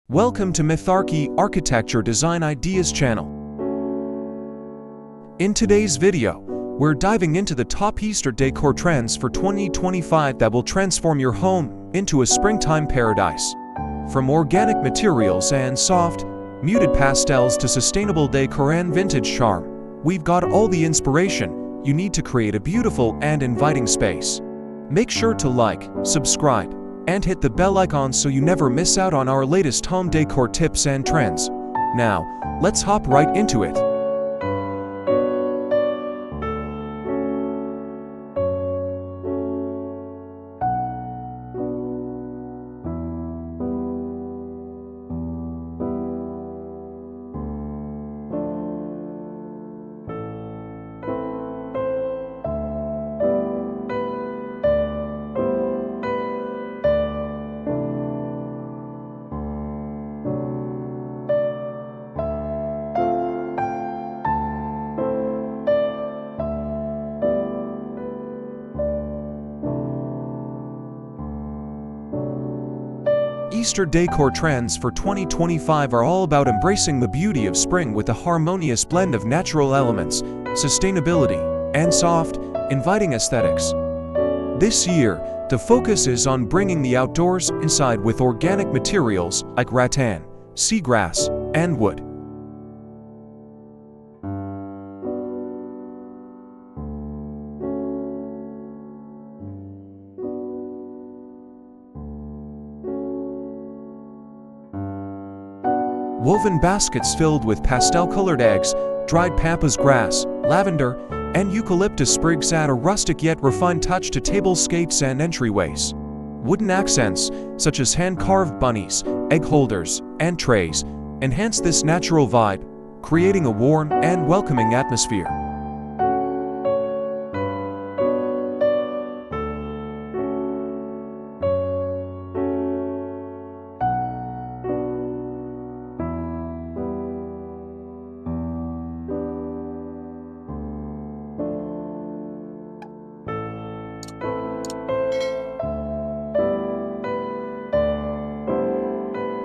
Welcome to Mytharchy Architecture Design Ideas channel. In today's video, we're diving into the top Easter decor trends for 2025 that will transform your home into a springtime paradise. From organic materials and soft, muted pastels to sustainable decor and vintage charm, we've got all the inspiration you need to create a beautiful and inviting space. Make sure to like, subscribe, and hit the bell icon so you never miss out on our latest home decor tips and trends. Now, let's hop right into it. Easter decor trends for 2025 are all about embracing the beauty of spring with a harmonious blend of natural elements, sustainability, and soft, inviting aesthetics. This year, the focus is on bringing the outdoors inside with organic materials like rattan, seagrass, and wood. Woven baskets filled with pastel-colored eggs, dried pampas grass, lavender, and eucalyptus sprigs add a rustic yet refined touch to tablescapes and entryways. Wooden accents, such as hand-carved bunnies, egg holders, and trays, enhance this natural vibe, creating a warm and welcoming atmosphere.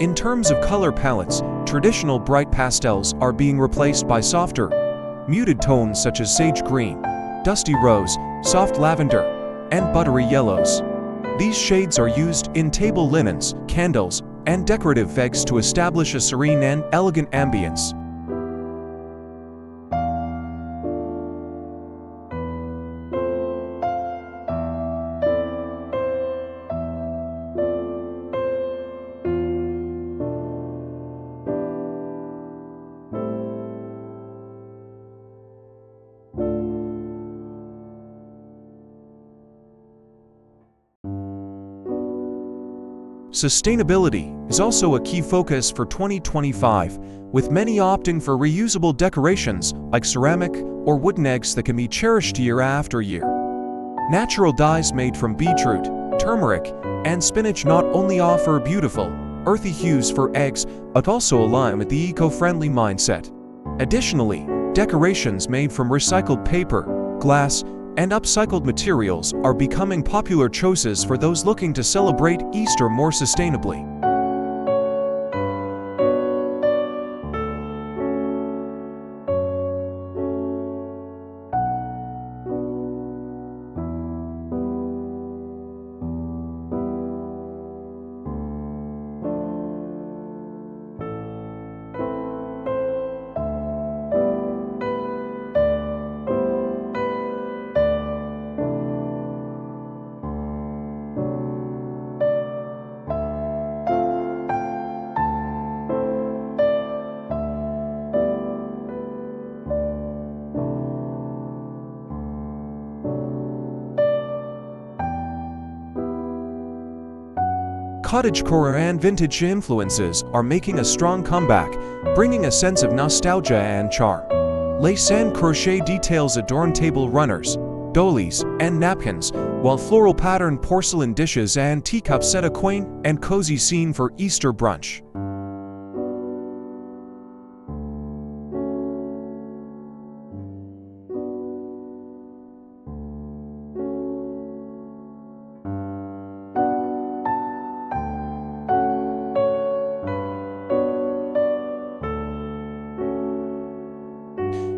In terms of color palettes, traditional bright pastels are being replaced by softer, muted tones such as sage green, dusty rose, soft lavender, and buttery yellows. These shades are used in table linens, candles, and decorative vases to establish a serene and elegant ambience. Sustainability is also a key focus for 2025, with many opting for reusable decorations like ceramic or wooden eggs that can be cherished year after year. Natural dyes made from beetroot, turmeric, and spinach not only offer beautiful, earthy hues for eggs but also align with the eco-friendly mindset. Additionally, decorations made from recycled paper, glass, and upcycled materials are becoming popular choices for those looking to celebrate Easter more sustainably. Cottagecore and vintage influences are making a strong comeback, bringing a sense of nostalgia and charm. Lace and crochet details adorn table runners, doilies, and napkins, while floral patterned porcelain dishes and teacups set a quaint and cozy scene for Easter brunch.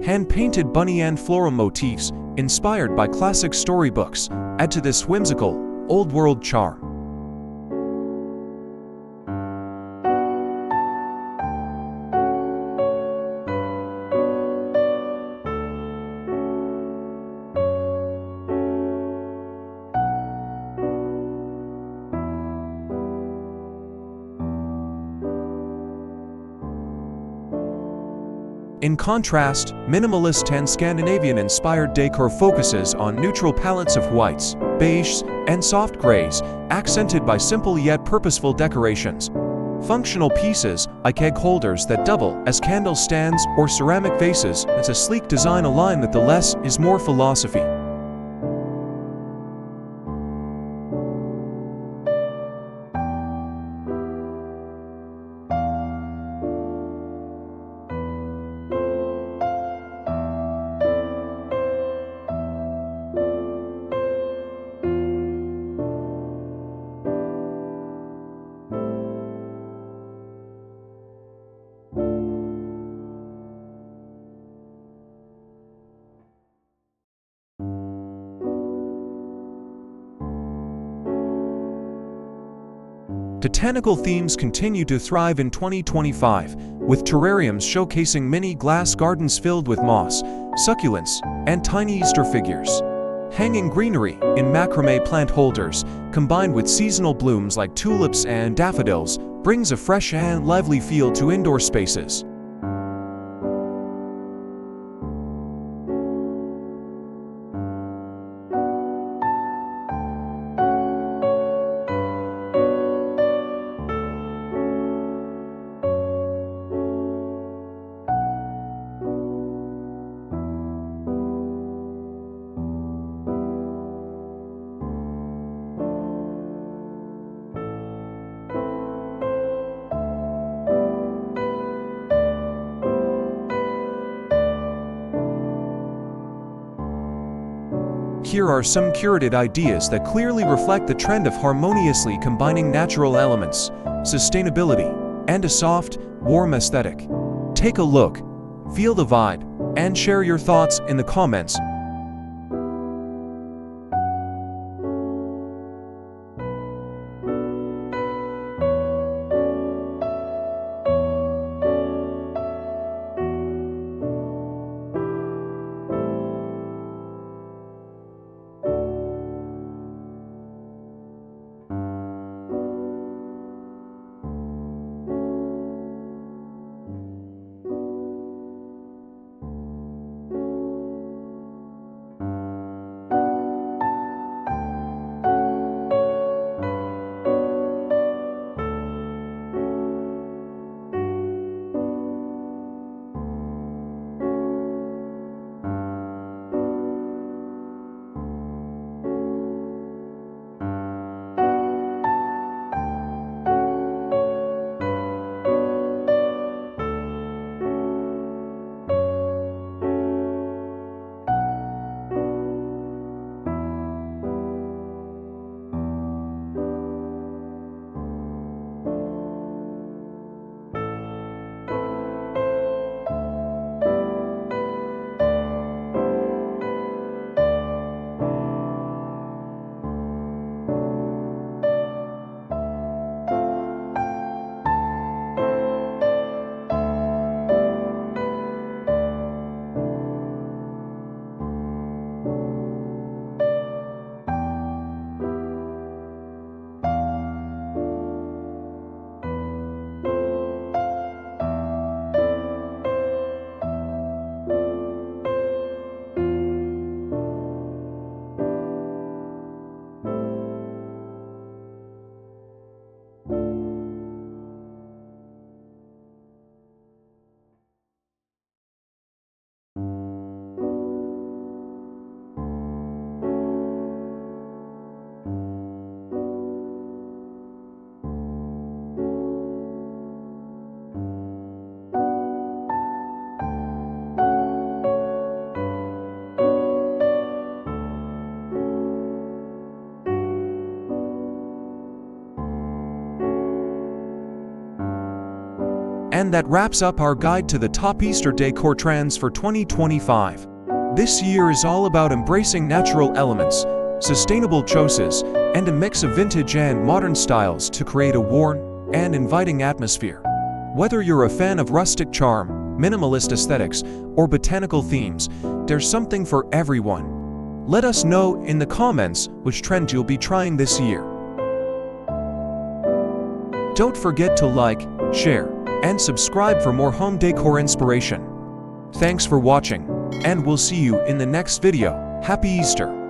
Hand-painted bunny and floral motifs, inspired by classic storybooks, add to this whimsical, old-world charm. In contrast, minimalist and Scandinavian-inspired decor focuses on neutral palettes of whites, beiges, and soft grays, accented by simple yet purposeful decorations. Functional pieces, like egg holders that double as candle stands or ceramic vases, as a sleek design align with the less is more philosophy. Botanical themes continue to thrive in 2025, with terrariums showcasing mini glass gardens filled with moss, succulents, and tiny Easter figures. Hanging greenery in macrame plant holders, combined with seasonal blooms like tulips and daffodils, brings a fresh and lively feel to indoor spaces. Here are some curated ideas that clearly reflect the trend of harmoniously combining natural elements, sustainability, and a soft, warm aesthetic. Take a look, feel the vibe, and share your thoughts in the comments. And that wraps up our guide to the top Easter decor trends for 2025. This year is all about embracing natural elements, sustainable choices, and a mix of vintage and modern styles to create a warm and inviting atmosphere. Whether you're a fan of rustic charm, minimalist aesthetics, or botanical themes, there's something for everyone. Let us know in the comments which trend you'll be trying this year. Don't forget to like, share, and subscribe for more home decor inspiration. Thanks for watching, and we'll see you in the next video. Happy Easter!